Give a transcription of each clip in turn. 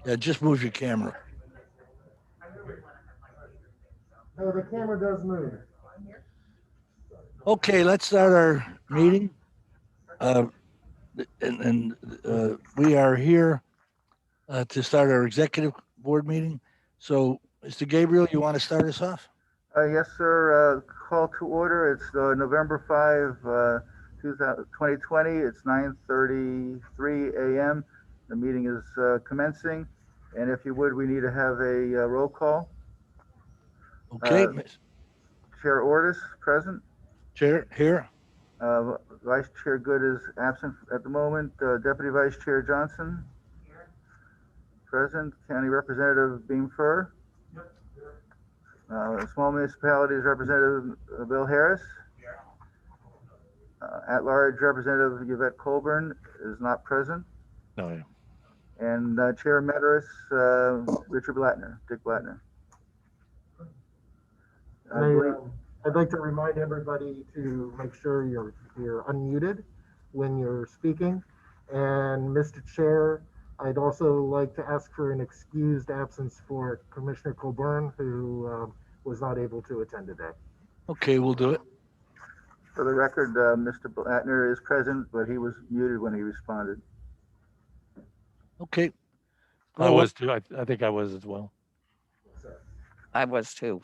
Yeah, just move your camera. Oh, the camera does move. Okay, let's start our meeting. We are here to start our executive board meeting. So, Mr. Gabriel, you want to start us off? Yes, sir. Call to order. It's November 5, 2020. It's 9:33 a.m. The meeting is commencing. And if you would, we need to have a roll call. Okay, Chair Ortis, present. Chair, here. Vice Chair Good is absent at the moment. Deputy Vice Chair Johnson, present. County Representative Beam Fur. Small Municipalities Representative Bill Harris. At-large Representative Yvette Colburn is not present. No, yeah. And Chair Emeritus Richard Blattner, Dick Blattner. I'd like to remind everybody to make sure you're unmuted when you're speaking. And Mr. Chair, I'd also like to ask for an excused absence for Commissioner Colburn, who was not able to attend today. Okay, we'll do it. For the record, Mr. Blattner is present, but he was muted when he responded. Okay. I was too. I think I was as well. I was too.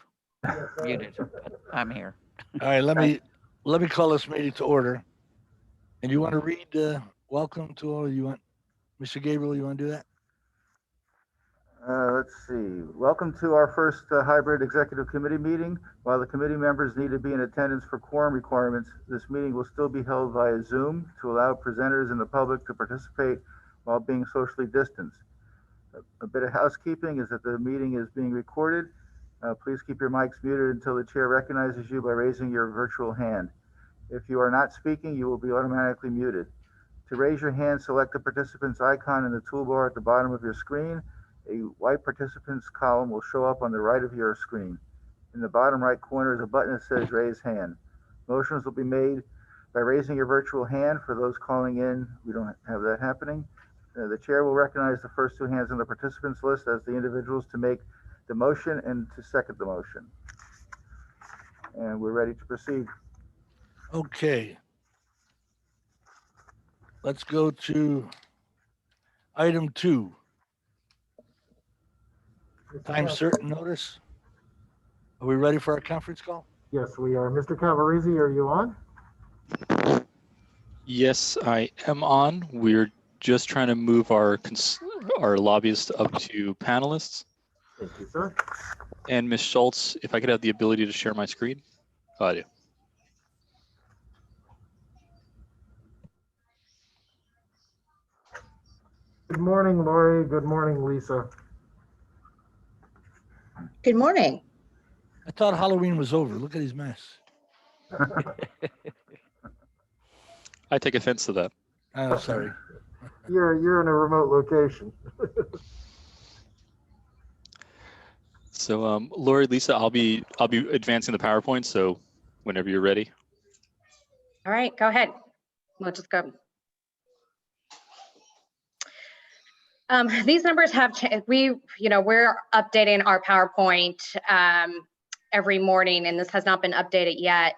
Muted, but I'm here. All right, let me call this meeting to order. And you want to read welcome to all? You want, Mr. Gabriel, you want to do that? Let's see. Welcome to our first hybrid executive committee meeting. While the committee members need to be in attendance for quorum requirements, this meeting will still be held via Zoom to allow presenters and the public to participate while being socially distanced. A bit of housekeeping is that the meeting is being recorded. Please keep your mics muted until the chair recognizes you by raising your virtual hand. If you are not speaking, you will be automatically muted. To raise your hand, select the participant's icon in the toolbar at the bottom of your screen. A white participants column will show up on the right of your screen. In the bottom right corner is a button that says raise hand. Motions will be made by raising your virtual hand. For those calling in, we don't have that happening. The chair will recognize the first two hands on the participants list as the individuals to make the motion and to second the motion. And we're ready to proceed. Okay. Let's go to item 2. Time certain notice. Are we ready for our conference call? Yes, we are. Mr. Cavarese, are you on? Yes, I am on. We're just trying to move our lobbyists up to panelists. Thank you, sir. And Ms. Schultz, if I could have the ability to share my screen. Oh, I do. Good morning, Lori. Good morning, Lisa. Good morning. I thought Halloween was over. Look at his mess. I take offense to that. Oh, sorry. You're in a remote location. So, Lori, Lisa, I'll be advancing the PowerPoint. So, whenever you're ready. All right, go ahead. We'll just go. These numbers have changed. We're updating our PowerPoint every morning, and this has not been updated yet.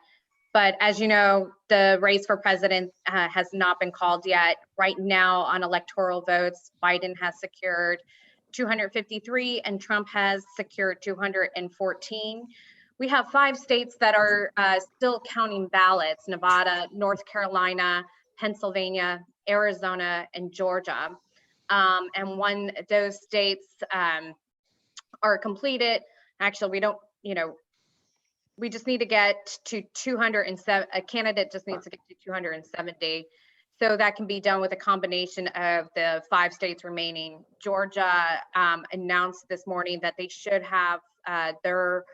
But as you know, the race for president has not been called yet. Right now, on electoral votes, Biden has secured 253 and Trump has secured 214. We have 5 states that are still counting ballots: Nevada, North Carolina, Pennsylvania, Arizona, and Georgia. And when those states are completed, actually, we don't, we just need to get to 207, a candidate just needs to get to 270. So that can be done with a combination of the 5 states remaining. Georgia announced this morning that they should have their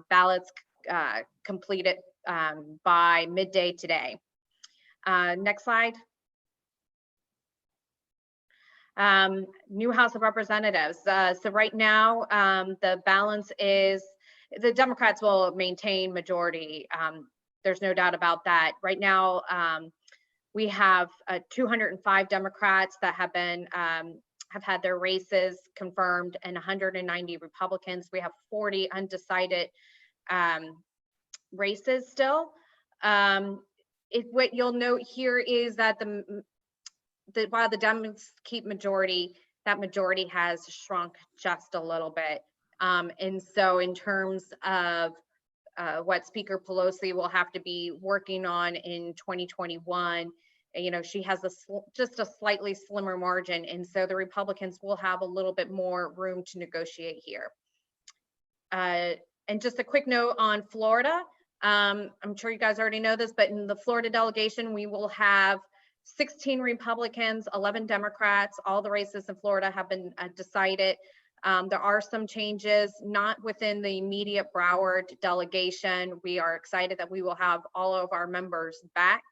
ballots completed by midday today. Next slide. New House of Representatives. So right now, the balance is the Democrats will maintain majority. There's no doubt about that. Right now, we have 205 Democrats that have been have had their races confirmed, and 190 Republicans. We have 40 undecided races still. What you'll note here is that while the Dems keep majority, that majority has shrunk just a little bit. And so in terms of what Speaker Pelosi will have to be working on in 2021, she has just a slightly slimmer margin. And so the Republicans will have a little bit more room to negotiate here. And just a quick note on Florida. I'm sure you guys already know this, but in the Florida delegation, we will have 16 Republicans, 11 Democrats. All the races in Florida have been decided. There are some changes, not within the immediate Broward delegation. We are excited that we will have all of our members back.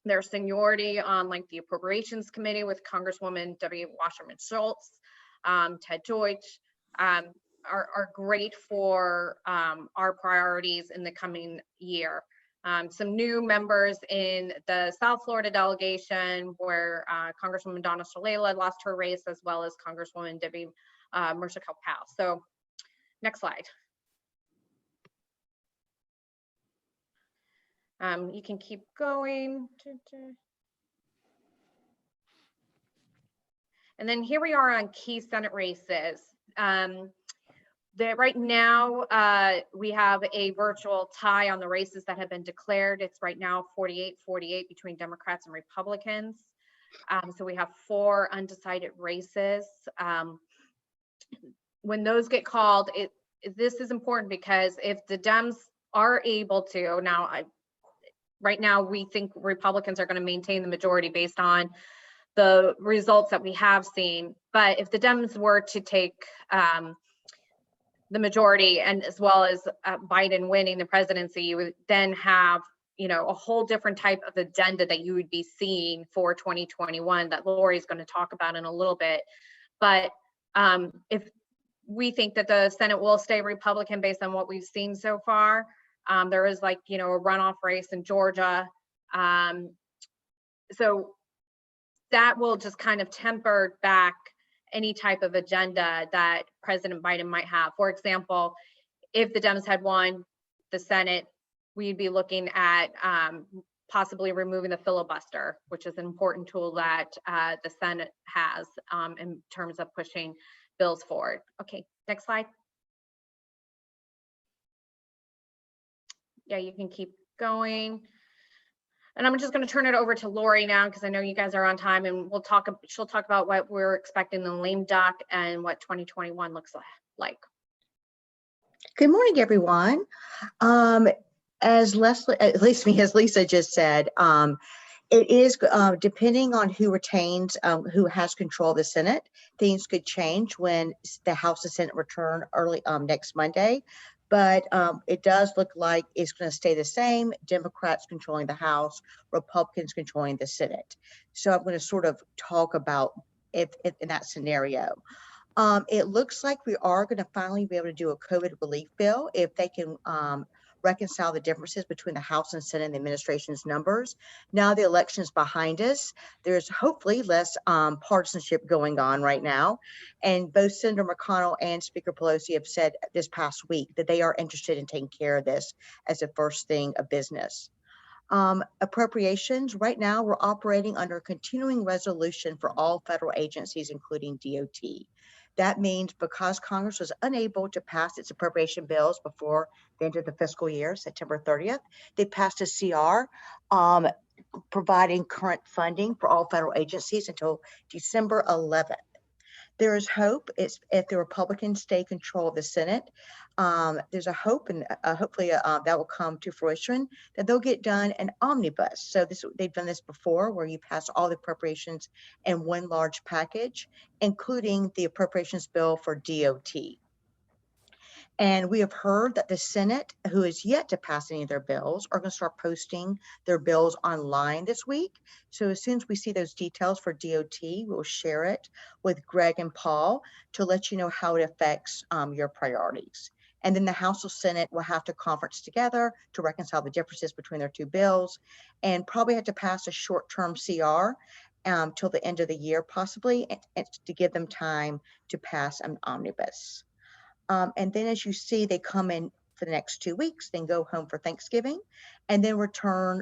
Their seniority on like the Appropriations Committee with Congresswoman W. Wasserman Schultz, Ted Deutsch, are great for our priorities in the coming year. Some new members in the South Florida delegation, where Congresswoman Donna Shalala lost her race, as well as Congresswoman Debbie Mercer-Powell. So next slide. You can keep going. And then here we are on key Senate races. Right now, we have a virtual tie on the races that have been declared. It's right now 48-48 between Democrats and Republicans. So we have 4 undecided races. When those get called, this is important because if the Dems are able to, right now we think Republicans are going to maintain the majority based on the results that we have seen. But if the Dems were to take the majority, and as well as Biden winning the presidency, you would then have, a whole different type of agenda that you would be seeing for 2021 that Lori is going to talk about in a little bit. But if we think that the Senate will stay Republican based on what we've seen so far, there is a runoff race in Georgia. So that will just kind of temper back any type of agenda that President Biden might have. For example, if the Dems had won the Senate, we'd be looking at possibly removing the filibuster, which is an important tool that the Senate has in terms of pushing bills forward. Okay, next slide. Yeah, you can keep going. And I'm just going to turn it over to Lori now, because I know you guys are on time, and she'll talk about what we're expecting in the lame duck and what 2021 looks like. Good morning, everyone. As Lisa just said, it is depending on who retains, who has control of the Senate, things could change when the House and Senate return early next Monday. But it does look like it's going to stay the same. Democrats controlling the House, Republicans controlling the Senate. So I'm going to sort of talk about if in that scenario. It looks like we are going to finally be able to do a COVID relief bill if they can reconcile the differences between the House and Senate and the administration's numbers. Now the election is behind us. There's hopefully less partisanship going on right now. And both Senator McConnell and Speaker Pelosi have said this past week that they are interested in taking care of this as the first thing of business. Appropriations, right now we're operating under a continuing resolution for all federal agencies, including DOT. That means because Congress was unable to pass its appropriation bills before the end of the fiscal year, September 30th, they passed a CR providing current funding for all federal agencies until December 11th. There is hope if the Republicans stay control of the Senate. There's a hope, and hopefully that will come to fruition, that they'll get done an omnibus. So they've done this before, where you pass all the appropriations in one large package, including the appropriations bill for DOT. And we have heard that the Senate, who is yet to pass any of their bills, are going to start posting their bills online this week. So as soon as we see those details for DOT, we'll share it with Greg and Paul to let you know how it affects your priorities. And then the House or Senate will have to conference together to reconcile the differences between their two bills, and probably have to pass a short-term CR till the end of the year possibly, and to give them time to pass an omnibus. And then as you see, they come in for the next 2 weeks, then go home for Thanksgiving, and then return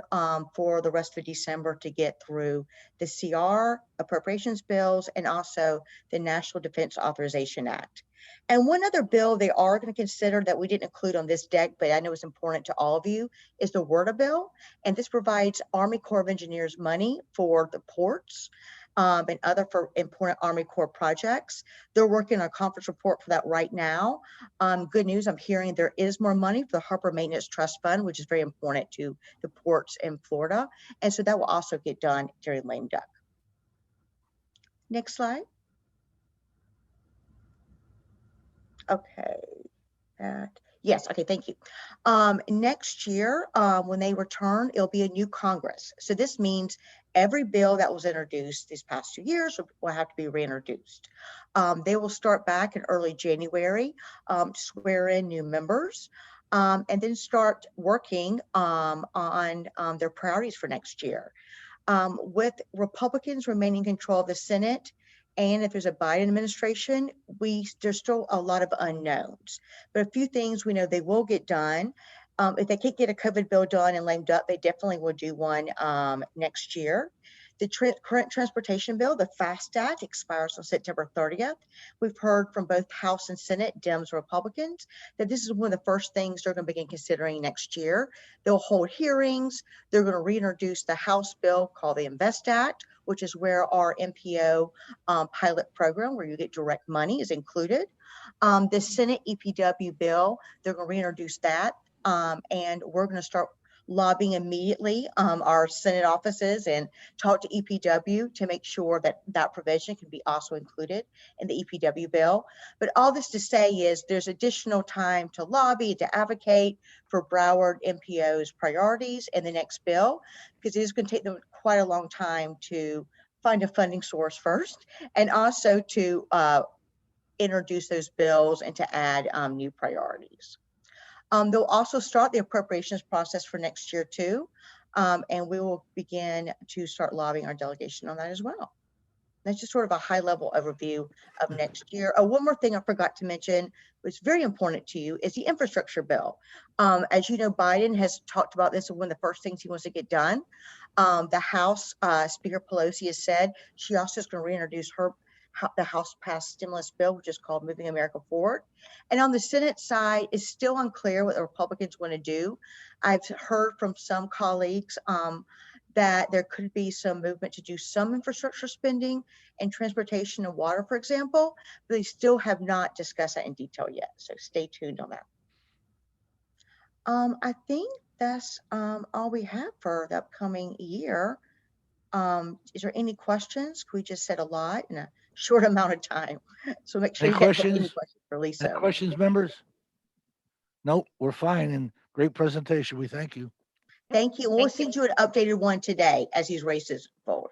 for the rest of December to get through the CR appropriations bills and also the National Defense Authorization Act. And one other bill they are going to consider that we didn't include on this deck, but I know is important to all of you, is the WERDA bill. And this provides Army Corps of Engineers money for the ports and other for important Army Corps projects. They're working on a conference report for that right now. Good news, I'm hearing there is more money for the Harbor Maintenance Trust Fund, which is very important to the ports in Florida. And so that will also get done during lame duck. Next slide. Okay. Yes, okay, thank you. Next year, when they return, it'll be a new Congress. So this means every bill that was introduced these past 2 years will have to be reintroduced. They will start back in early January, swear in new members, and then start working on their priorities for next year. With Republicans remaining in control of the Senate, and if there's a Biden administration, there's still a lot of unknowns. But a few things we know they will get done. If they can't get a COVID bill done and lame duck, they definitely will do one next year. The current transportation bill, the FAST Act, expires on September 30th. We've heard from both House and Senate, Dems, Republicans, that this is one of the first things they're going to begin considering next year. They'll hold hearings. They're going to reintroduce the House bill called the INVEST Act, which is where our MPO pilot program, where you get direct money, is included. The Senate EPW bill, they're going to reintroduce that. And we're going to start lobbying immediately our Senate offices and talk to EPW to make sure that that provision can be also included in the EPW bill. But all this to say is there's additional time to lobby, to advocate for Broward MPO's priorities in the next bill, because it is going to take them quite a long time to find a funding source first, and also to introduce those bills and to add new priorities. They'll also start the appropriations process for next year too. And we will begin to start lobbying our delegation on that as well. That's just sort of a high level overview of next year. One more thing I forgot to mention, which is very important to you, is the infrastructure bill. As you know, Biden has talked about this as one of the first things he wants to get done. The House Speaker Pelosi has said she also is going to reintroduce the House passed stimulus bill, which is called Moving America Forward. And on the Senate side, it's still unclear what the Republicans want to do. I've heard from some colleagues that there could be some movement to do some infrastructure spending and transportation and water, for example, but they still have not discussed that in detail yet. So stay tuned on that. I think that's all we have for the upcoming year. Is there any questions? We just said a lot in a short amount of time. So make sure Any you get any questions? questions for Any Lisa. questions, members? Nope, we're fine. And great presentation. We thank you. Thank you. We'll Thank you. send you an updated one today as these races forward.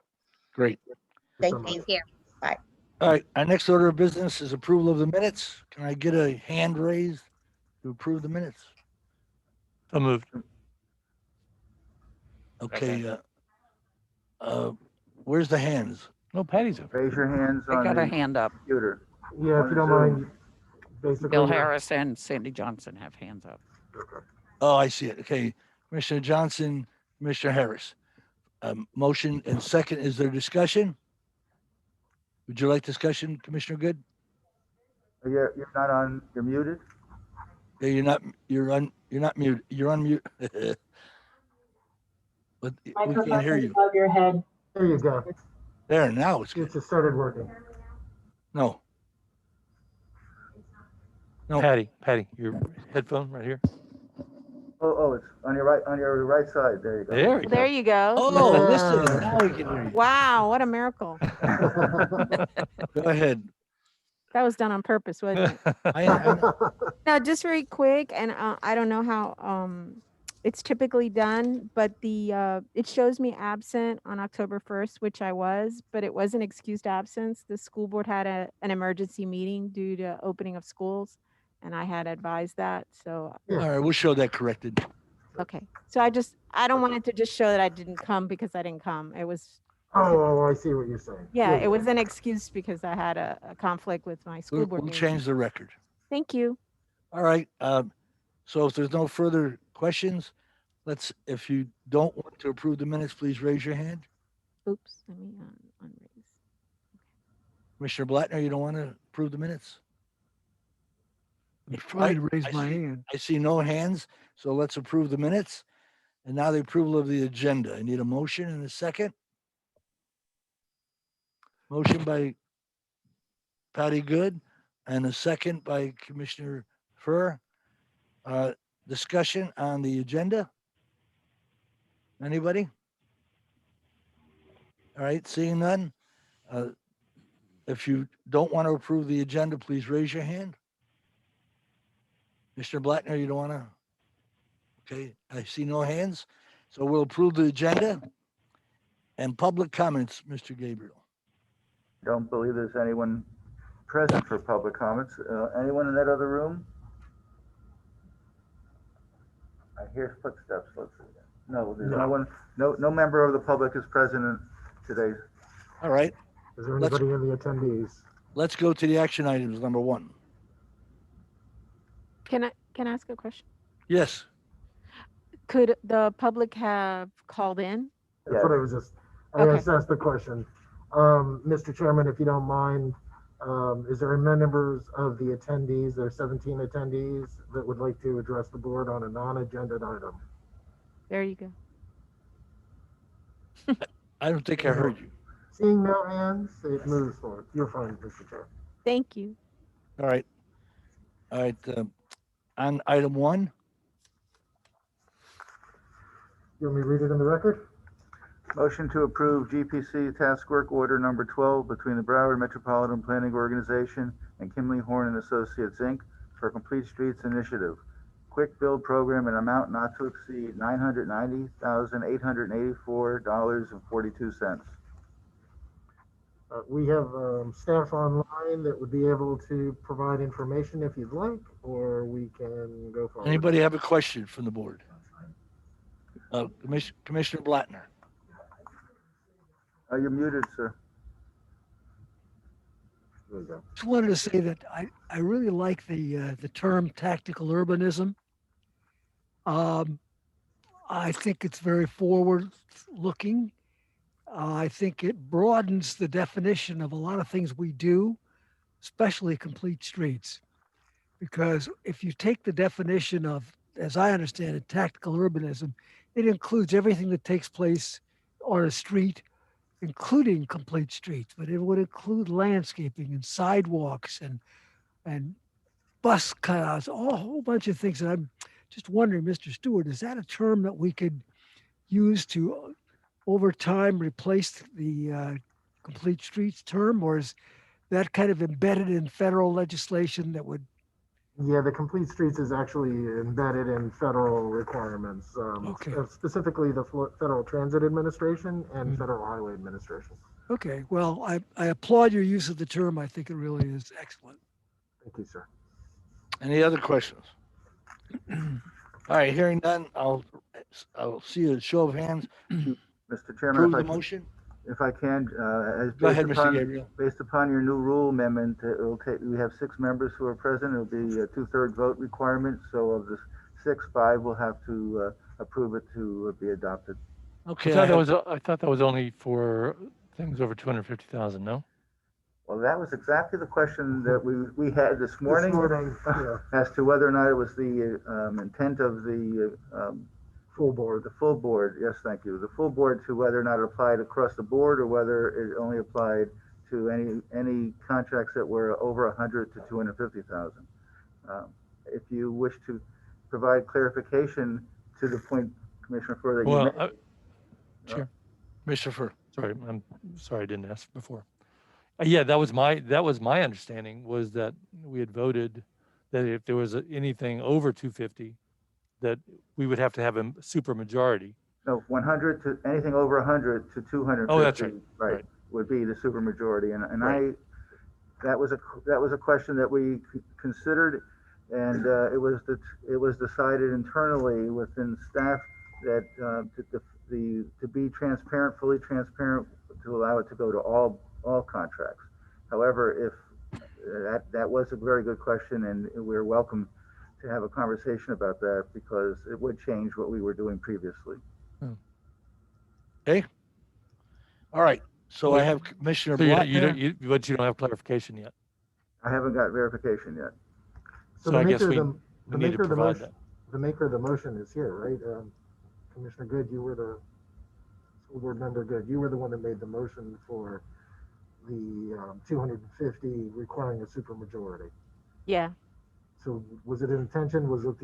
Great. Thank so much. you. Thank you. All right, our next order of business is approval of the minutes. Can I get a hand raised to approve the minutes? So moved. Okay, where's the hands? No, Patty's up. Raise your hands I on got a the hand up. computer. Yeah, if you don't mind, basically. Bill Harris and Sandy Johnson have hands up. Oh, I see it. Okay, Commissioner Johnson, Commissioner Harris. Motion and second, is there discussion? Would you like discussion, Commissioner Good? You're not on, you're muted? Yeah, you're not muted. You're on mute. But we can't hear you. Above your head. There you go. There, now it's It good. just started working. No. No. Patty, your headphone right here. Oh, it's on your right side. There you go. There we go. There you go. Oh, listen, now we can hear you. Wow, what a miracle. Go ahead. That was done on purpose, wasn't it? I Now, just very quick, and I don't know how it's typically done, but it shows me absent on October 1st, which I was, but it was an excused absence. The school board had an emergency meeting due to opening of schools, and I had advised that. So, all right, we'll show that corrected. okay. So I don't want it to just show that I didn't come because I didn't come. It was Oh, I see what you're saying. Yeah, it was an excuse because I had a conflict with my school board We'll meeting. change the record. Thank you. All right. So if there's no further questions, if you don't want to approve the minutes, please raise your hand. Oops, let me unraise. Commissioner Blattner, you don't want to approve the minutes? I'm trying to raise I my see- hand. I see no hands, so let's approve the minutes. And now the approval of the agenda. I need a motion and a second. Motion by Patty Good and a second by Commissioner Furr. Discussion on the agenda? Anybody? All right, seeing none. If you don't want to approve the agenda, please raise your hand. Mr. Blattner, you don't want to? Okay, I see no hands. So we'll approve the agenda. And public comments, Mr. Gabriel. Don't believe there's anyone present for public comments. Anyone in that other room? I hear footsteps. No, there's no one. No member of the public is present today. All right, Is there anybody in the attendees? let's go to the action items, number one. Can I ask a question? Yes, Could the public have called in? That's what I was just, I Okay. just asked the question. Mr. Chairman, if you don't mind, is there any members of the attendees, there are 17 attendees that would like to address the board on a non-agenda item? There you go. I don't think I heard you. Seeing no hands, it moves forward. You're fine, Mr. Chair. Thank you. All right. All right, on item one, You want me to read it in the record? Motion to approve GPC Task Work Order Number 12 between the Broward Metropolitan Planning Organization and Kimley Horn and Associates, Inc. for Complete Streets Initiative. Quick Build Program in amount not to exceed $990,884.42. We have staff online that would be able to provide information if you'd like, or we can go forward. anybody have a question from the board? Commissioner Blattner. You're muted, sir. There you go. Just wanted to say that I really like the term tactical urbanism. I think it's very forward looking. I think it broadens the definition of a lot of things we do, especially complete streets. Because if you take the definition of, as I understand it, tactical urbanism, it includes everything that takes place on a street, including complete streets, but it would include landscaping and sidewalks and bus cutouts, a whole bunch of things. And I'm just wondering, Mr. Stewart, is that a term that we could use to over time replace the complete streets term, or is that kind of embedded in federal legislation that would? Yeah, the complete streets is actually embedded in federal requirements, Okay. Specifically the Federal Transit Administration and Federal Highway Administration. Okay, well, I applaud your use of the term. I think it really is excellent. Thank you, sir. Any other questions? All right, hearing none, I'll see a show of hands. Mr. Chairman, Approve the motion. if I can, Go ahead, Mr. Gabriel. based upon your new rule amendment, we have 6 members who are present. It'll be a 2/3 vote requirement. So of the 6, 5 will have to approve it to be adopted. Okay, I thought that was only for things over 250,000, no? Well, that was exactly the question that we had this morning, Yeah, as to whether or not it was the intent of the full board. the full board. Yes, thank you. The full board, to whether or not it applied across the board or whether it only applied to any contracts that were over 100 to 250,000. If you wish to provide clarification to the point, Commissioner Furr, that you Well, made. Chair, Mr. Furr. sorry, I'm sorry I didn't ask before. Yeah, that was my understanding, was that we had voted that if there was anything over 250, that we would have to have a super majority. No, 100 to anything over 100 to 250. Oh, that's right. Right. Would be the supermajority, and Right. that was a question that we considered, and it was decided internally within staff that to be transparent, fully transparent, to allow it to go to all contracts. However, if that was a very good question, and we're welcome to have a conversation about that because it would change what we were doing previously. Okay. All right. So I have Commissioner So you don't, Blattner. but you don't have clarification yet. I haven't got verification yet. So So the I guess maker, we, of we the need to maker of the provide motion, that. the maker of the motion is here, right? Commissioner Good, you were the school board member Good. You were the one that made the motion for the 250 requiring a supermajority. Yeah. So was it intention? Was it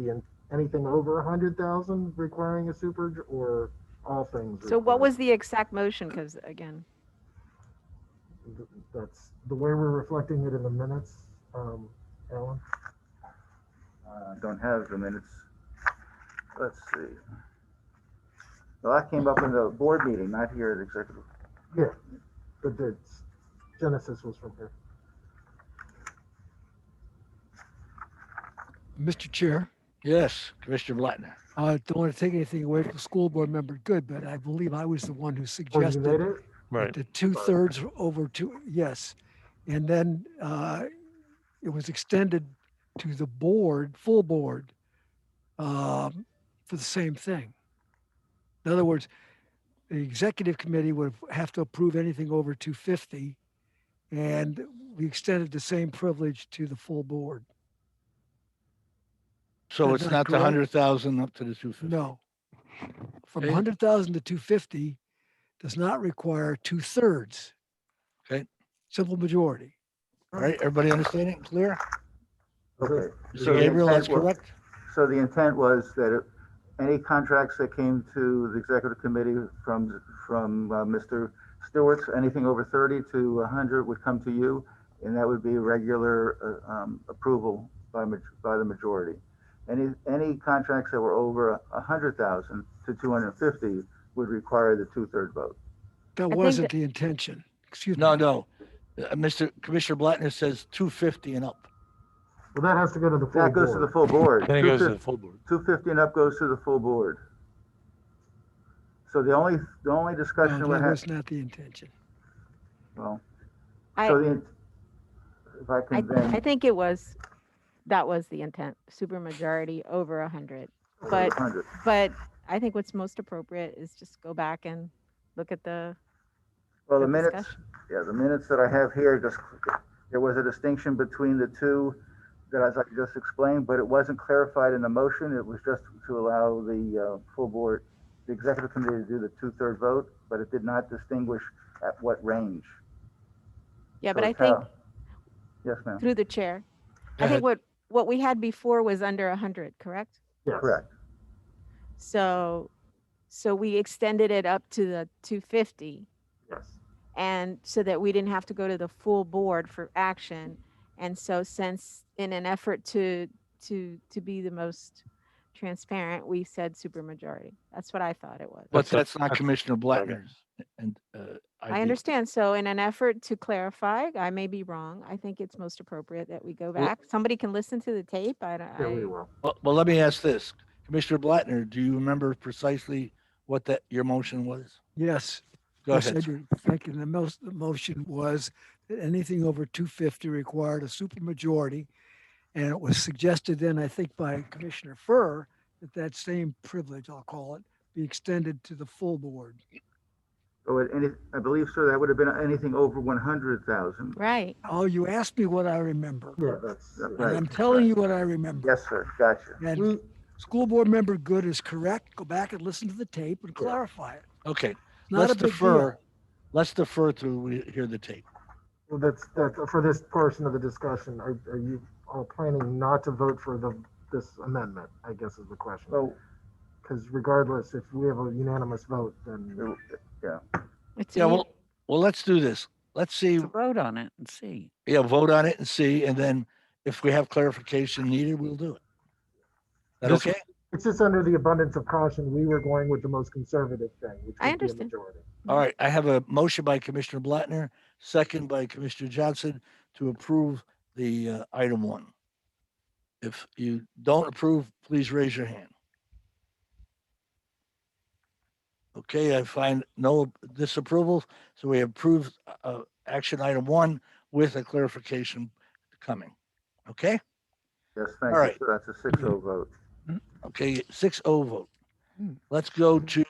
anything over 100,000 requiring a super, or all things? So what was requiring? the exact motion? Because again, That's the way we're reflecting it in the minutes, Alan. Don't have the minutes. Let's see. Well, that came up in the board meeting, not here at executive. Yeah, but the genesis was from here. Mr. Chair, Yes, Commissioner Blattner. I don't want to take anything away from school board member Good, but I believe I was the one who Oh, you suggested made it? Right. the 2/3 over to, yes. And then it was extended to the board, full board, for the same thing. In other words, the executive committee would have to approve anything over 250, and we extended the same privilege to the full board. So That's it's not not the correct? 100,000 up to the 250. No. From Okay. 100,000 to 250 does not require 2/3. Okay. Simple majority. All right. Everybody understand it? Clear? Okay. Mr. So the Gabriel, that's intent was- correct? So the intent was that any contracts that came to the executive committee from Mr. Stewart's, anything over 30 to 100 would come to you, and that would be regular approval by the majority. Any contracts that were over 100,000 to 250 would require the 2/3 vote. That think wasn't the intention. Excuse me. No. Mr. Commissioner Blattner says 250 and up. Well, that has to go to the full That goes to the board. full board. Then it goes to the full board. 250 and up goes to the full board. So the only No, discussion we that had, was not the intention. well, I, so if I I, can then. I think that was the intent, supermajority over 100. But 100. I think what's most appropriate is just go back and look at the Well, the the minutes, discussion. yeah, the minutes that I have here, there was a distinction between the two that as I just explained, but it wasn't clarified in the motion. It was just to allow the full board, the executive committee to do the 2/3 vote, but it did not distinguish at what range. Yeah, So but I it's think how- Yes, ma'am, through the chair, Go I think ahead. what we had before was under 100, correct? Yes. correct. So we extended it up to the 250, Yes. and so that we didn't have to go to the full board for action. And so since in an effort to be the most transparent, we said supermajority. That's what I thought it was. But That's a- that's not that's- Commissioner okay. Blattner's. And I idea. understand. So in an effort to clarify, I may be wrong. I think it's most appropriate that we go Well- back. Somebody can listen to the tape. I don't. Yeah, we will. Well, let me ask this. Commissioner Blattner, do you remember precisely what your motion was? Yes. Go Yes, ahead. I sir. do. Thank you. The motion was that anything over 250 required a supermajority. And it was suggested then, I think, by Commissioner Furr, that same privilege, I'll call it, be extended to the full board. So I believe, sir, that would have been anything over 100,000. Right. Oh, you asked me what I remember. Yeah, that's. That's And right. I'm telling you what I remember. Yes, sir, gotcha. And We, school board member Good is correct. Go back and listen to the tape and clarify it. Okay, It's not a let's big defer. deal. Let's defer till we hear the tape. well, that's for this portion of the discussion. Are you all planning not to vote for this amendment? I guess is the question. So, Because regardless, if we have a unanimous vote, then It's Yeah, a- well, let's do this. Let's see, Vote on it and see. yeah, vote on it and see, and then if we have clarification needed, we'll do it. That This- okay? it's just under the abundance of caution, we were going with the most conservative thing, which I would be a understand. majority. All right, I have a motion by Commissioner Blattner, second by Commissioner Johnson to approve the item 1. If you don't approve, please raise your hand. Okay, I find no disapproval, so we approve action item 1 with a clarification coming. Okay, Yes, thank All you. right. So that's a 6-0 vote. okay, 6-0 vote. Let's go to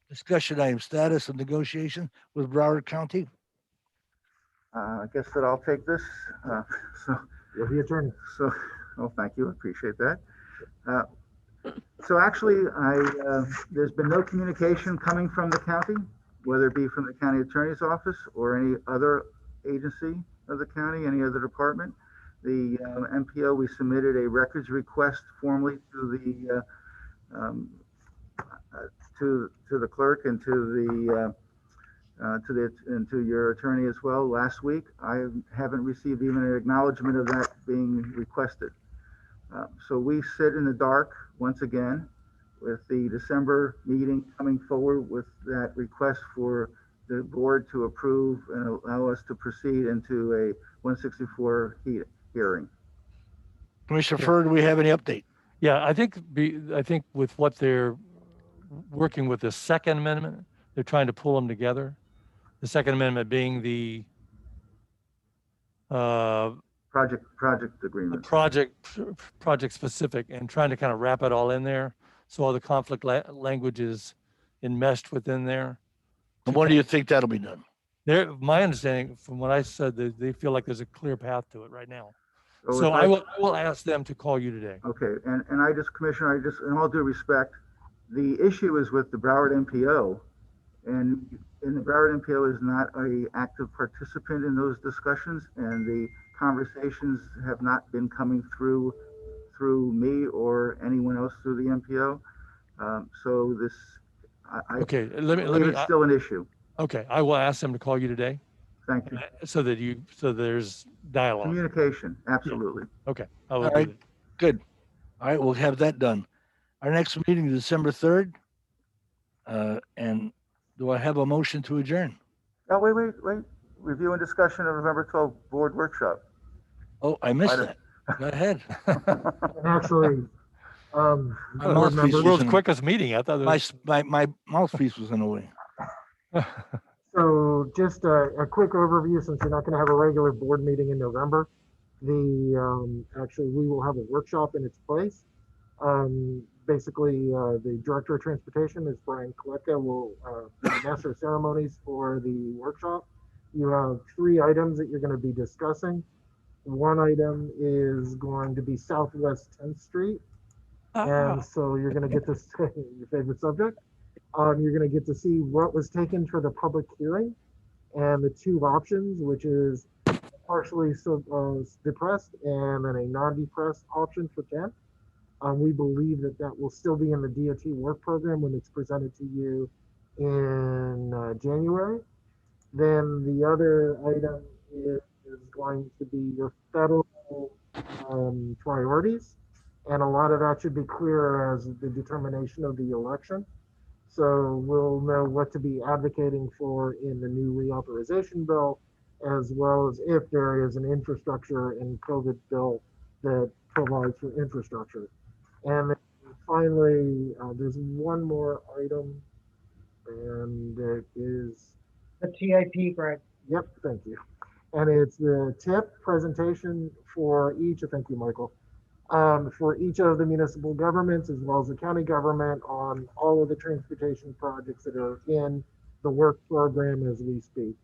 discussion item, status of negotiation with Broward County. I guess that I'll take this. So, You're the attorney. so, oh, thank you. I appreciate that. So actually, there's been no communication coming from the county, whether it be from the county attorney's office or any other agency of the county, any other department. The MPO, we submitted a records request formally to the to the clerk and to your attorney as well last week. I haven't received even an acknowledgement of that being requested. So we sit in the dark once again with the December meeting coming forward with that request for the board to approve and allow us to proceed into a 164 hearing. Commissioner Furr, do we have any update? Yeah, I think with what they're working with the Second Amendment, they're trying to pull them together. The Second Amendment being the Project agreement. project specific, and trying to kind of wrap it all in there. So all the conflict language is enmeshed within there. And when do you think that'll be done? My understanding from what I said, they feel like there's a clear path to it right now. So So if I will ask them to call you today. Okay, and Commissioner, in all due respect, the issue is with the Broward MPO, and the Broward MPO is not an active participant in those discussions, and the conversations have not been coming through me or anyone else through the MPO. So this, I Okay, believe it's still an issue. Okay, I will ask them to call you today Thank you. so there's dialogue. Communication, absolutely. Okay, I will All do right, that. good. All right, we'll have that done. Our next meeting is December 3rd. And do I have a motion to adjourn? Oh, wait. Review and discussion of November 12th board workshop. Oh, I missed Item. that. Go ahead. And actually, My board mouthpiece members- was World's in- quickest meeting. I thought it was. My mouthpiece was in the way. So just a quick overview, since you're not going to have a regular board meeting in November. Actually, we will have a workshop in its place. Basically, the Director of Transportation is Brian Koletka, will be the Master of Ceremonies for the workshop. You have 3 items that you're going to be discussing. One item is going to be Southwest 10th Street. And so you're going to get to see your favorite subject. You're going to get to see what was taken for the public hearing and the 2 options, which is partially depressed and then a non-depressed option for 10. We believe that will still be in the DOT work program when it's presented to you in January. Then the other item is going to be your federal priorities. And a lot of that should be clear as the determination of the election. So we'll know what to be advocating for in the new reauthorization bill, as well as if there is an infrastructure and COVID bill that provides for infrastructure. And then finally, there's one more item, and it is The TIP, Greg. Yep, thank you. And it's the tip presentation for each, thank you, Michael, for each of the municipal governments as well as the county government on all of the transportation projects that are in the work program as we speak.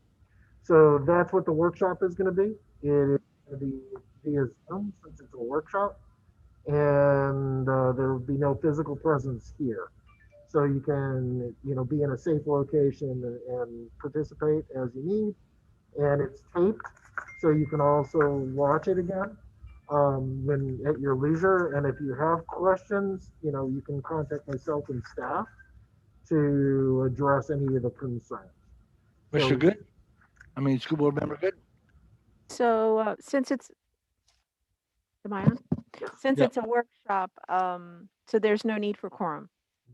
So that's what the workshop is going to be. It is going to be via Zoom since it's a workshop, and there will be no physical presence here. So you can, be in a safe location and participate as you need. And it's taped, so you can also watch it again when at your leisure. And if you have questions, you can contact myself and staff to address any of the concerns. Mr. Good? School board member Good? So since it's, am I on? Since Yeah. it's a workshop, so there's no need for quorum.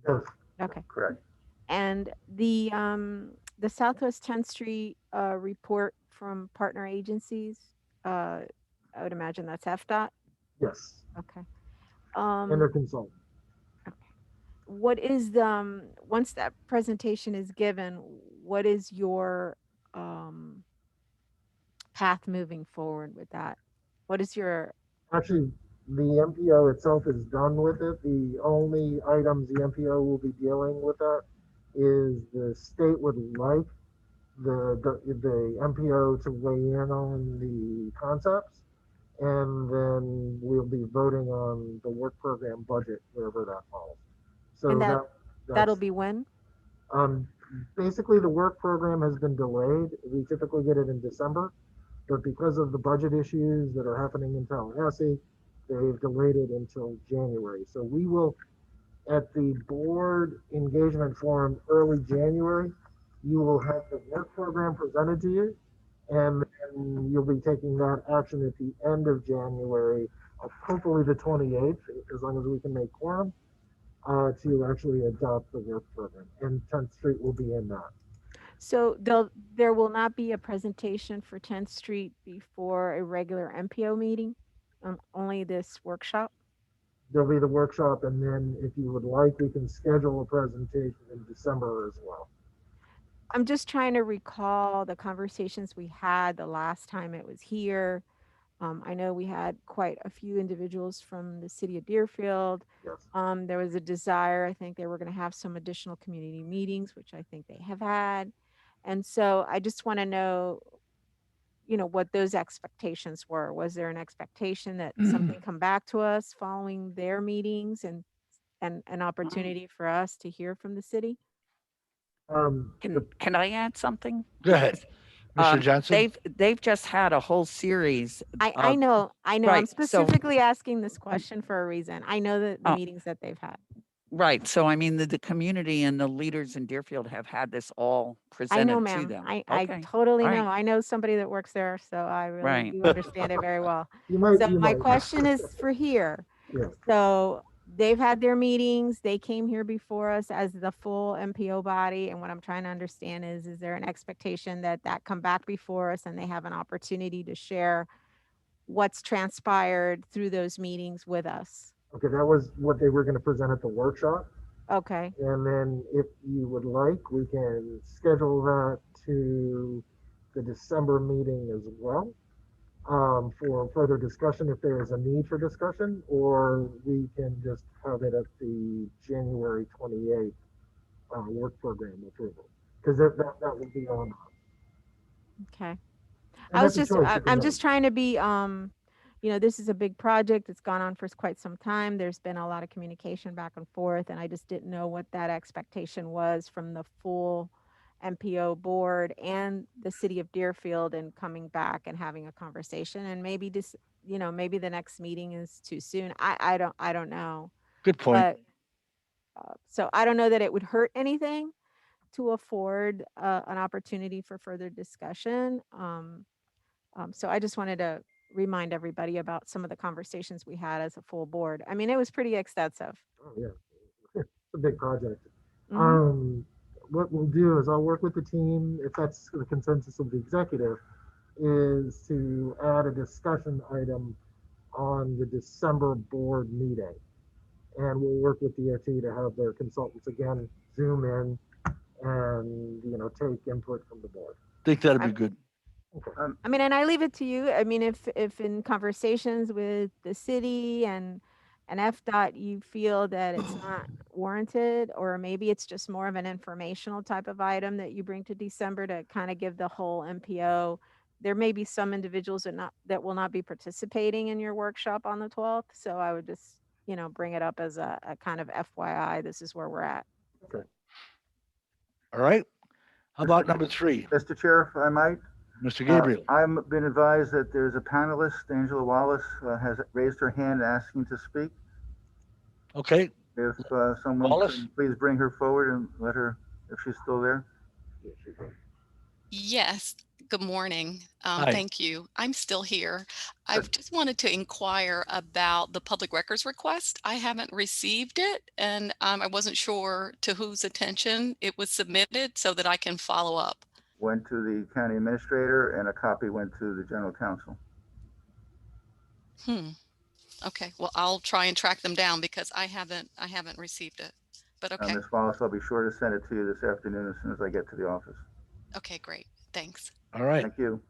Yes. Okay. Correct. And the Southwest 10th Street report from partner agencies, I would imagine that's FDOT. Yes. Okay. And their consultant. Okay. what is the, once that presentation is given, what is your path moving forward with that? What is your, Actually, the MPO itself is done with it. The only items the MPO will be dealing with that is the state would like the MPO to weigh in on the concepts, and then we'll be voting on the work program budget wherever that falls. So and that'll that's be when? um, basically the work program has been delayed. We typically get it in December, but because of the budget issues that are happening in Tallahassee, they've delayed it until January. So we will, at the board engagement forum early January, you will have the work program presented to you, and then you'll be taking that action at the end of January, hopefully the 28th, as long as we can make quorum, to actually adopt the work program. And 10th Street will be in that. So there will not be a presentation for 10th Street before a regular MPO meeting, only this workshop? There'll be the workshop, and then if you would like, we can schedule a presentation in December as well. I'm just trying to recall the conversations we had the last time it was here. I know we had quite a few individuals from the city of Deerfield. Yes. There was a desire, I think they were going to have some additional community meetings, which I think they have had. And so I just want to know, what those expectations were. Was there an expectation that something come back to us following their meetings and an opportunity for us to hear from the city? Can I add something? Go ahead, Mr. Johnson. They've just had a whole series. I know. I'm right, so- specifically asking this question for a reason. I know the Oh. meetings that they've had. Right. So I mean, the community and the leaders in Deerfield have had this all I presented know, to ma'am. them. I Okay. totally All know. right. I know somebody that works there, so I really Right. do understand it very well. You might. So You my might. question is for here. Yeah. So they've had their meetings. They came here before us as the full MPO body. And what I'm trying to understand is there an expectation that come back before us and they have an opportunity to share what's transpired through those meetings with us? Okay, that was what they were going to present at the workshop. Okay. And then if you would like, we can schedule that to the December meeting as well, for further discussion if there is a need for discussion, or we can just have it at the January 28th work program approval, because that will be on. Okay. And that's a choice you can I'm make. just trying to be, this is a big project. It's gone on for quite some time. There's been a lot of communication back and forth, and I just didn't know what that expectation was from the full MPO board and the city of Deerfield and coming back and having a conversation. And maybe just, maybe the next meeting is too soon. I don't know. Good point. But so I don't know that it would hurt anything to afford an opportunity for further discussion. So I just wanted to remind everybody about some of the conversations we had as a full board. I mean, it was pretty extensive. Oh, yeah. It's a big project. Mhm. What we'll do is I'll work with the team, if that's the consensus of the executive, is to add a discussion item on the December board meeting. And we'll work with DOT to have their consultants again zoom in and, take input from the board. Think that'd be good. I mean, and I leave it to you. I mean, if in conversations with the city and FDOT, you feel that it's not warranted, or maybe it's just more of an informational type of item that you bring to December to kind of give the whole MPO. There may be some individuals that will not be participating in your workshop on the 12th. So I would just, bring it up as a kind of FYI, this is where we're at. Okay. All right. How about number 3, Mr. Chair, if I might? Mr. Gabriel? I've been advised that there's a panelist, Angela Wallace, has raised her hand asking to speak. Okay. If someone Wallace? could please bring her forward and let her, if she's still there. Yes, good morning. Hi. Thank you. I'm still here. I've just wanted to inquire about the public records request. I haven't received it, and I wasn't sure to whose attention it was submitted so that I can follow up. Went to the county administrator and a copy went to the general counsel. Okay, well, I'll try and track them down because I haven't received it. but okay. Ms. Wallace, I'll be sure to send it to you this afternoon as soon as I get to the office. Okay, great. Thanks. All right. Thank you.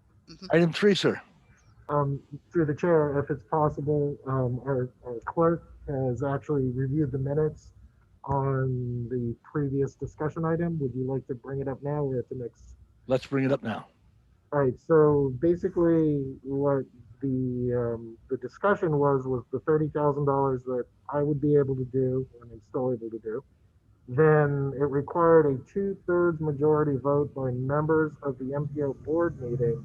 Item 3, sir. Through the chair, if it's possible, our clerk has actually reviewed the minutes on the previous discussion item. Would you like to bring it up now or at the next? Let's bring it up now. All right, so basically what the discussion was the $30,000 that I would be able to do and I'm still able to do. Then it required a 2/3 majority vote by members of the MPO board meeting,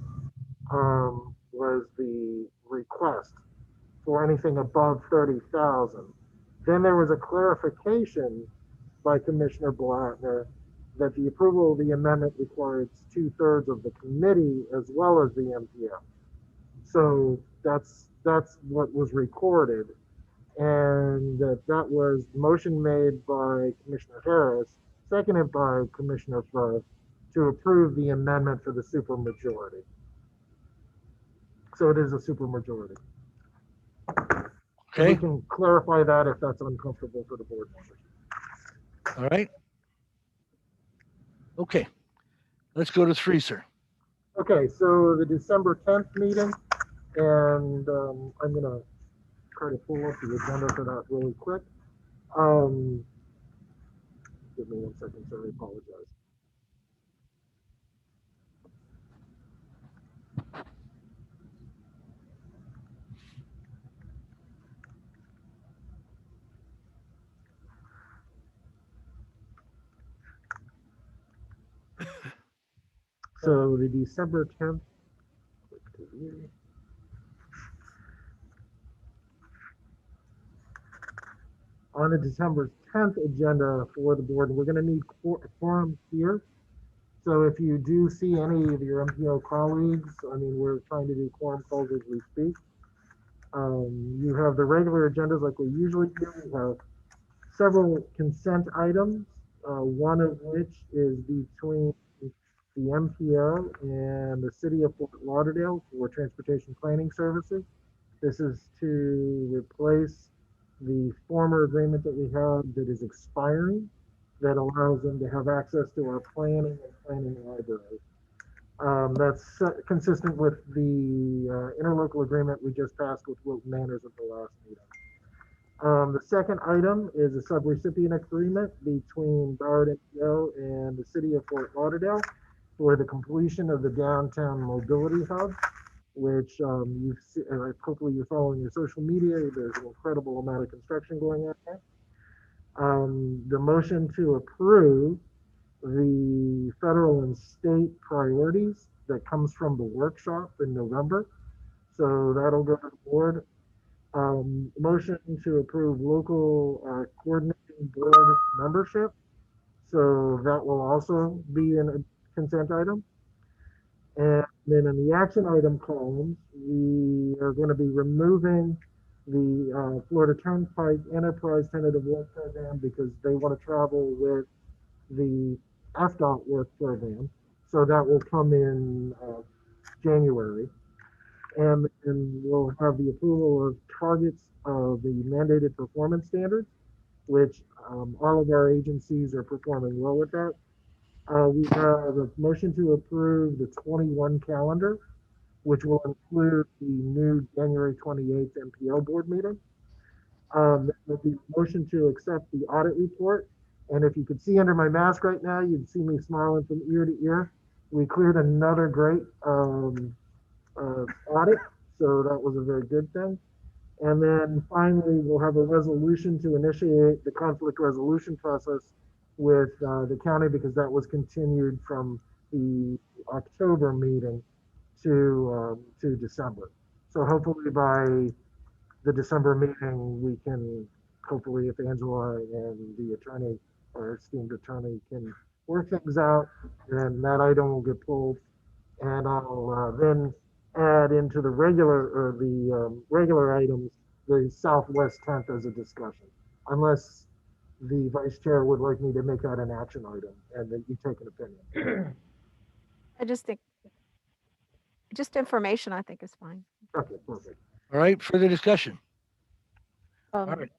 was the request for anything above 30,000. Then there was a clarification by Commissioner Blattner that the approval of the amendment requires 2/3 of the committee as well as the MPO. So that's what was recorded. And that was motion made by Commissioner Harris, seconded by Commissioner Frey to approve the amendment for the supermajority. So it is a supermajority. Okay. We can clarify that if that's uncomfortable for the board members. All right. Okay. Let's go to 3, sir. Okay, so the December 10th meeting, and I'm gonna try to pull up the agenda for that really quick. Give me 1 second, sorry, I apologize. So the December 10th. On the December 10th agenda for the board, we're going to need quorum here. So if you do see any of your MPO colleagues, I mean, we're trying to do quorum calls as we speak. You have the regular agendas like we usually do. We have several consent items, one of which is between the MPO and the city of Fort Lauderdale for transportation planning services. This is to replace the former agreement that we had that is expiring that allows them to have access to our planning and planning library. That's consistent with the interlocal agreement we just passed with Wilton Manors at the last meeting. The second item is a subrecipient agreement between Broward MPO and the city of Fort Lauderdale for the completion of the downtown mobility hub, which you've seen, hopefully you're following your social media. There's an incredible amount of construction going on there. The motion to approve the federal and state priorities that comes from the workshop in November. So that'll go to the board. Motion to approve local coordinating board membership. So that will also be in a consent item. And then in the action item columns, we are going to be removing the Florida Turnpike Enterprise Tentative Work Program because they want to travel with the FDOT work program. So that will come in January. And we'll have the approval of targets of the mandated performance standards, which all of our agencies are performing well with that. We have a motion to approve the 21 calendar, which will include the new January 28th MPO board meeting. There'll be a motion to accept the audit report. And if you could see under my mask right now, you'd see me smiling from ear to ear. We cleared another great audit, so that was a very good thing. And then finally, we'll have a resolution to initiate the conflict resolution process with the county because that was continued from the October meeting to December. So hopefully by the December meeting, we can, hopefully if Angela and the attorney, our esteemed attorney, can work things out, then that item will get pulled. And I'll then add into the regular items, the Southwest 10th as a discussion, unless the vice chair would like me to make that an action item and that you take an opinion. I just think, just information, I think is fine. Okay, perfect. All right, further discussion. All right.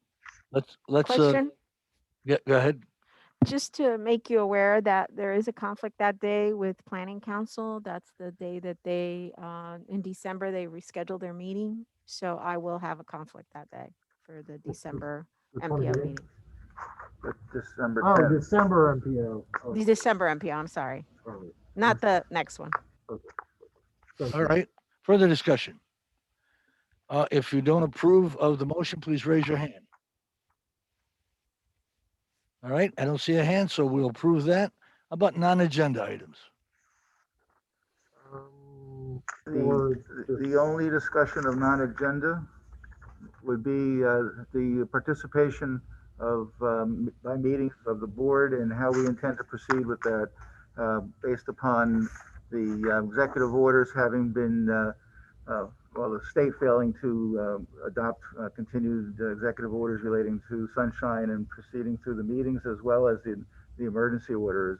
Let's Question? yeah, go ahead, Just to make you aware that there is a conflict that day with Planning Council. That's the day that they, in December, they rescheduled their meeting. So I will have a conflict that day for the December The MPO 28th? meeting. December Oh, 10th. December MPO. Oh, The December MPO, I'm sorry, sorry. not the next one. Okay. Thank All you. right, further discussion. If you don't approve of the motion, please raise your hand. All right, I don't see a hand, so we'll approve that. How about non-agenda items? For The only discussion of non-agenda would be the participation of, by meetings of the board and how we intend to proceed with that, based upon the executive orders having been, well, the state failing to adopt continued executive orders relating to sunshine and proceeding through the meetings, as well as the emergency orders.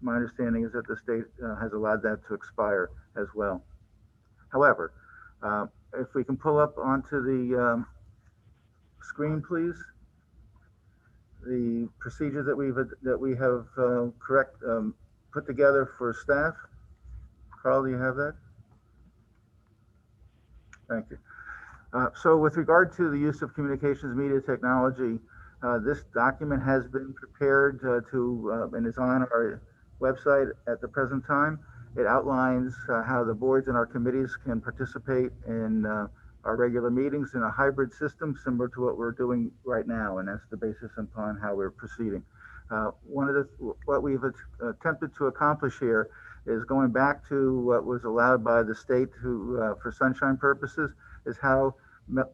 My understanding is that the state has allowed that to expire as well. However, if we can pull up onto the screen, please, the procedures that we have put together for staff. Carl, do you have that? Thank you. So with regard to the use of communications media technology, this document has been prepared and is on our website at the present time. It outlines how the boards and our committees can participate in our regular meetings in a hybrid system similar to what we're doing right now, and that's the basis upon how we're proceeding. What we've attempted to accomplish here is going back to what was allowed by the state for sunshine purposes, is how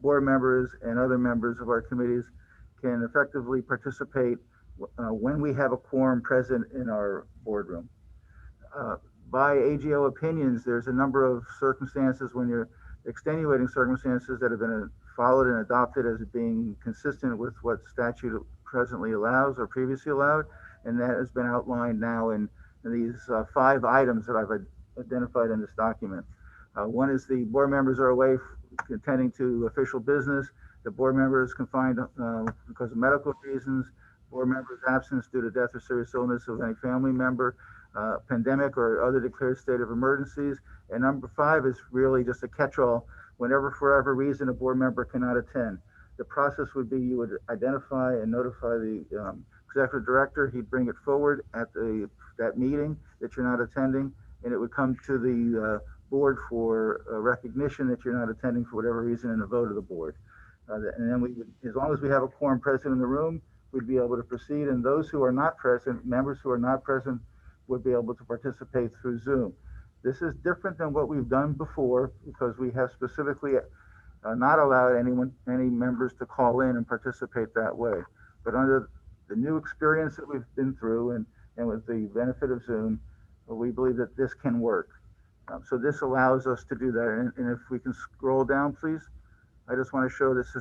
board members and other members of our committees can effectively participate when we have a quorum present in our boardroom. By AGO opinions, there's a number of circumstances when you're extenuating circumstances that have been followed and adopted as being consistent with what statute presently allows or previously allowed, and that has been outlined now in these 5 items that I've identified in this document. One is the board members are away attending to official business. The board member is confined because of medical reasons. Board members' absence due to death or serious illness of any family member, pandemic or other declared state of emergencies. And number 5 is really just a catch-all. Whenever, for whatever reason, a board member cannot attend, the process would be you would identify and notify the executive director. He'd bring it forward at that meeting that you're not attending, and it would come to the board for recognition that you're not attending for whatever reason and a vote of the board. And then we would, as long as we have a quorum present in the room, we'd be able to proceed. And those who are not present, members who are not present, would be able to participate through Zoom. This is different than what we've done before because we have specifically not allowed any members to call in and participate that way. But under the new experience that we've been through and with the benefit of Zoom, we believe that this can work. So this allows us to do that. And if we can scroll down, please. I just want to show this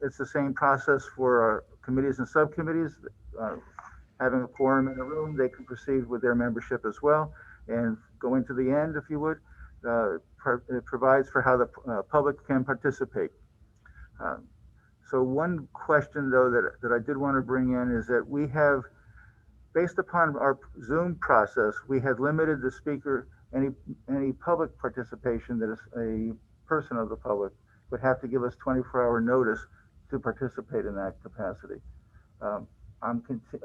it's the same process for our committees and subcommittees. Having a quorum in a room, they can proceed with their membership as well. And going to the end, if you would, it provides for how the public can participate. So one question, though, that I did want to bring in is that we have, based upon our Zoom process, we had limited the speaker, any public participation that is a person of the public would have to give us 24-hour notice to participate in that capacity.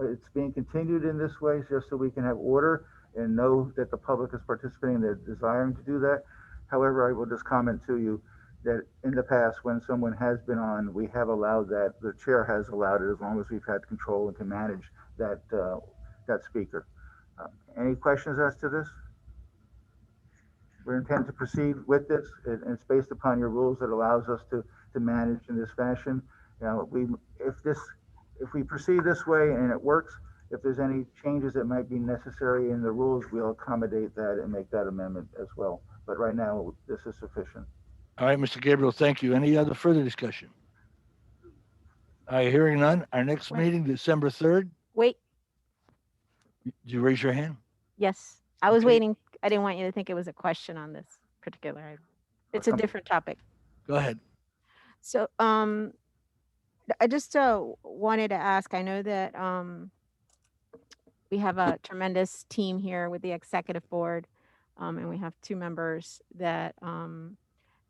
It's being continued in this way just so we can have order and know that the public is participating, they're desiring to do that. However, I will just comment to you that in the past, when someone has been on, we have allowed that, the chair has allowed it as long as we've had control and can manage that, that speaker. Any questions as to this? We intend to proceed with this, and it's based upon your rules that allows us to manage in this fashion. Now, if we proceed this way and it works, if there's any changes that might be necessary in the rules, we'll accommodate that and make that amendment as well. But right now, this is sufficient. All right, Mr. Gabriel, thank you. Any other further discussion? All right, hearing none. Our next meeting, December 3rd. Wait, Did you raise your hand? yes, I was Okay. waiting. I didn't want you to think it was a question on this particular item. It's a different topic. Go ahead. So, I just wanted to ask, I know that we have a tremendous team here with the executive board. And we have 2 members that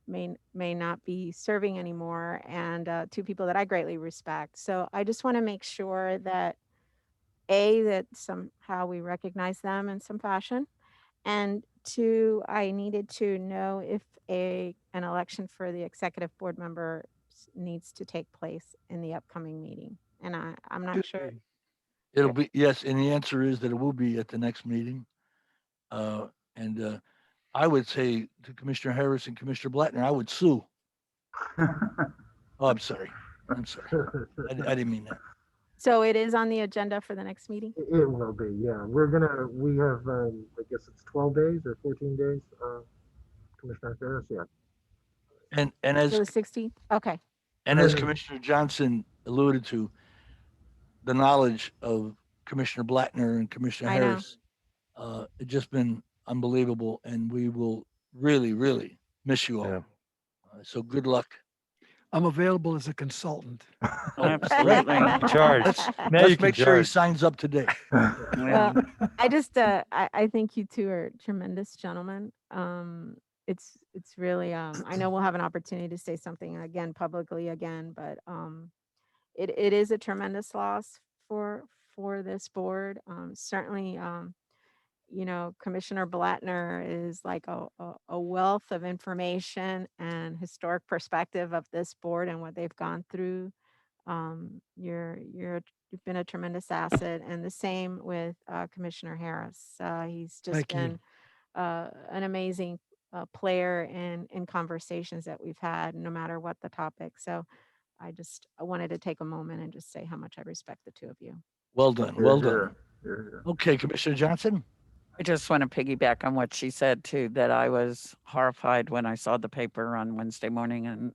may not be serving anymore, and 2 people that I greatly respect. So I just want to make sure that that somehow we recognize them in some fashion, and 2, I needed to know if an election for the executive board member needs to take place in the upcoming meeting, and I'm not sure. It'll be, yes, and the answer is that it will be at the next meeting. And I would say to Commissioner Harris and Commissioner Blattner, I would sue. Oh, I'm sorry. I'm sorry. I didn't mean that. So it is on the agenda for the next meeting? It will be, yeah. We have, I guess it's 12 days or 14 days, Commissioner Harris, yeah. And So the as 16th? Okay. and as Commissioner Johnson alluded to, the knowledge of Commissioner Blattner and Commissioner I know. Harris, it's just been unbelievable, and we will really, really miss you all. Yeah. So good luck. I'm available as a consultant. Absolutely. Charge. Let's, Now you let's can make sure he charge. signs up today. Well, I just, I think you 2 are tremendous gentlemen. It's really, I know we'll have an opportunity to say something again publicly again, but it is a tremendous loss for this board. Certainly, Commissioner Blattner is like a wealth of information and historic perspective of this board and what they've gone through. You've been a tremendous asset, and the same with Commissioner Harris. He's just Thank you. been an amazing player in conversations that we've had, no matter what the topic. So I wanted to take a moment and just say how much I respect the 2 of you. Well done. Here, Well here, done. here, here. Okay, Commissioner Johnson. I just want to piggyback on what she said too, that I was horrified when I saw the paper on Wednesday morning and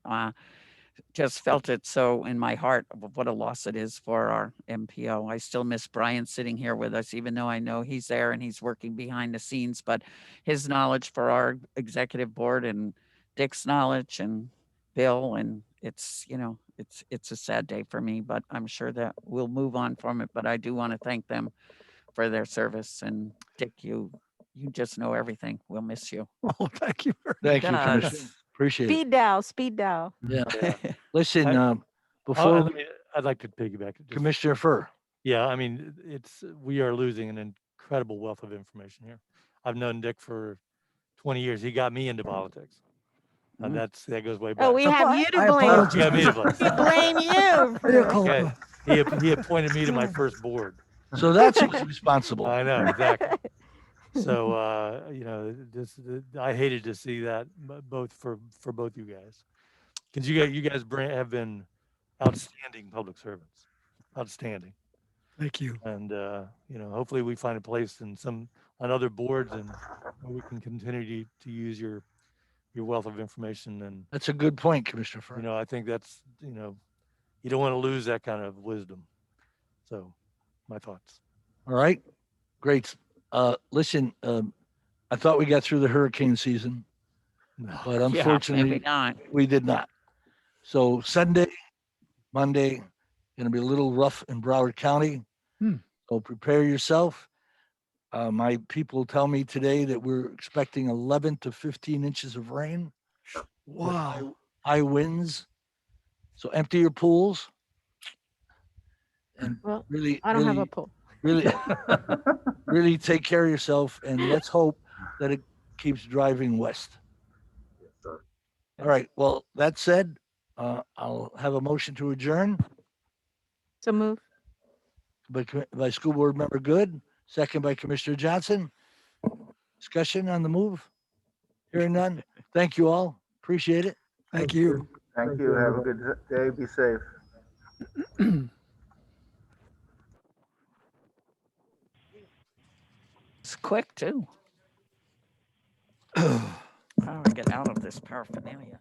just felt it so in my heart of what a loss it is for our MPO. I still miss Brian sitting here with us, even though I know he's there and he's working behind the scenes, but his knowledge for our executive board and Dick's knowledge and Bill, and it's a sad day for me, but I'm sure that we'll move on from it. But I do want to thank them for their service. And Dick, you just know everything. We'll miss you. Oh, thank you. Thank you, Does. Commissioner. Appreciate it. Speed dial. Yeah. Yeah. Listen, Oh, before I'd like to piggyback. Just- Commissioner Furr. Yeah, I mean, we are losing an incredible wealth of information here. I've known Dick for 20 years. He got me into politics. And that goes way back. Oh, we have you to I blame. apologize. Yeah, me to blame. We blame you. Clear for- culpa. He appointed me to my first board. So that's who's responsible. I know, exactly. So, I hated to see that both for both you guys. Because you guys have been outstanding public servants. Outstanding. Thank you. And, hopefully we find a place on other boards and we can continue to use your wealth of information. And, That's a good point, Commissioner Furr. I think that's, you don't want to lose that kind of wisdom. So my thoughts. All right. Great. Listen, I thought we got through the hurricane season, but Yeah, unfortunately maybe not. we did not. So Sunday, Monday, going to be a little rough in Broward County. So prepare yourself. My people tell me today that we're expecting 11 to 15 inches of rain. Wow. High winds. So empty your pools. And Well, really, I don't have a really, pool. really, really take care of yourself, and let's hope that it keeps driving west. Yes, sir. All right. Well, that said, I'll have a motion to adjourn So move. by School Board Member Good, second by Commissioner Johnson. Discussion on the move? Hearing none. Thank you all. Appreciate it. Thank you. Thank you. Have a good day. Be safe. It's quick too. How do I get out of this paraphernalia?